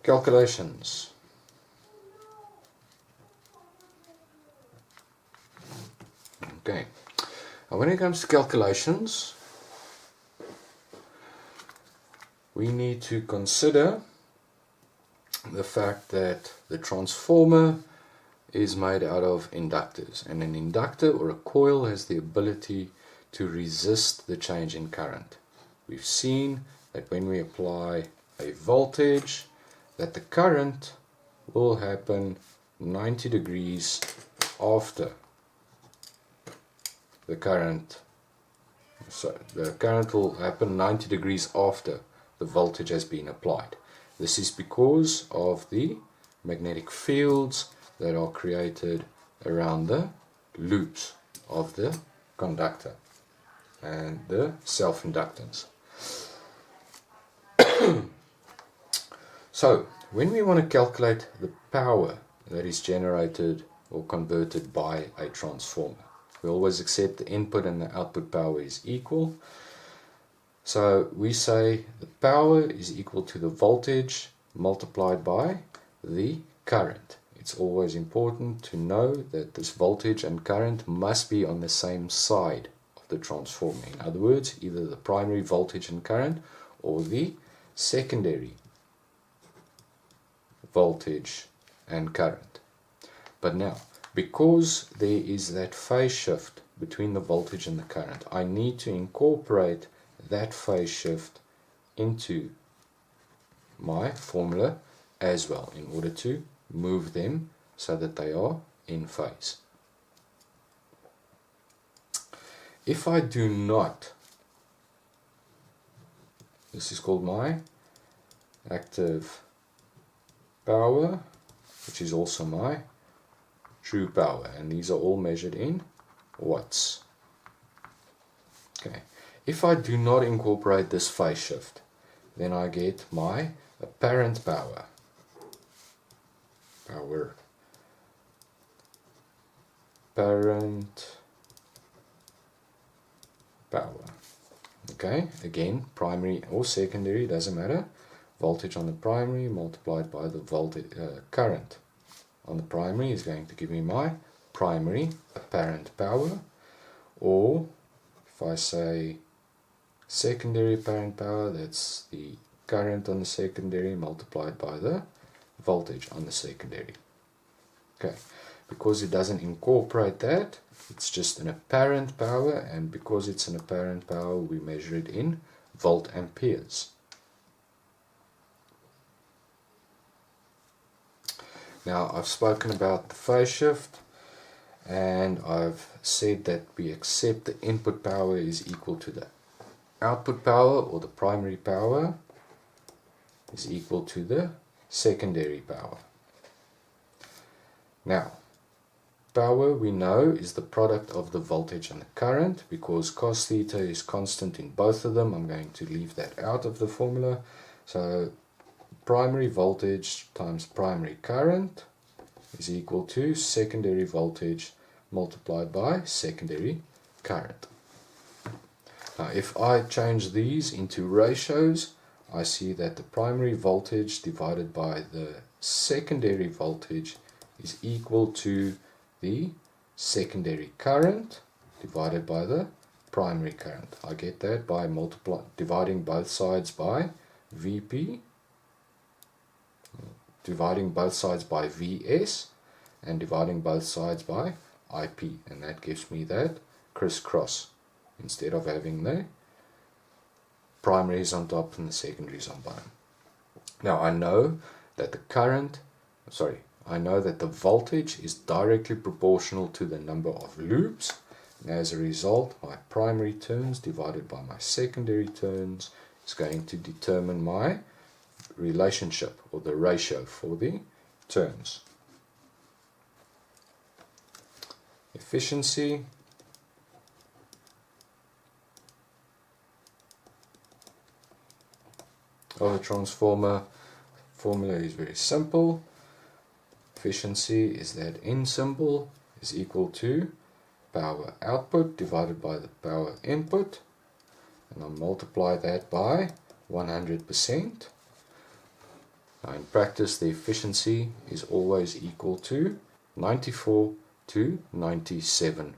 Calculations. Okay, now when it comes to calculations, we need to consider the fact that the transformer is made out of inductors, and an inductor or a coil has the ability to resist the change in current. We've seen that when we apply a voltage, that the current will happen 90 degrees after the current will happen 90 degrees after the voltage has been applied. This is because of the magnetic fields that are created around the loops of the conductor and the self-inductance. So, when we want to calculate the power that is generated or converted by a transformer, we always accept the input and the output power is equal. So we say the power is equal to the voltage multiplied by the current. It's always important to know that this voltage and current must be on the same side of the transformer. In other words, either the primary voltage and current or the secondary voltage and current. But now, because there is that phase shift between the voltage and the current, I need to incorporate that phase shift into my formula as well in order to move them so that they are in phase. If I do not, this is called my active power, which is also my true power, and these are all measured in watts. Okay, if I do not incorporate this phase shift, then I get my apparent power. Apparent power. Okay, again, primary or secondary, doesn't matter. Voltage on the primary multiplied by the voltage current on the primary is going to give me my primary apparent power, or if I say secondary apparent power, that's the current on the secondary multiplied by the voltage on the secondary. Okay, because it doesn't incorporate that, it's just an apparent power, and because it's an apparent power, we measure it in volt amperes. Now, I've spoken about the phase shift, and I've said that we accept the input power is equal to the output power, or the primary power is equal to the secondary power. Now, power we know is the product of the voltage and the current. Because cos theta is constant in both of them, I'm going to leave that out of the formula. So primary voltage times primary current is equal to secondary voltage multiplied by secondary current. Now, if I change these into ratios, I see that the primary voltage divided by the secondary voltage is equal to the secondary current divided by the primary current. I get that by dividing both sides by Vp, dividing both sides by Vs, and dividing both sides by Ip, and that gives me that crisscross instead of having the primaries on top and the secondaries on bottom. Now, I know that the voltage is directly proportional to the number of loops, and as a result, my primary turns divided by my secondary turns is going to determine my relationship, or the ratio for the turns. Efficiency of a transformer formula is very simple. Efficiency is that N symbol is equal to power output divided by the power input, and I'll multiply that by 100%. Now in practice, the efficiency is always equal to 94 to 97%.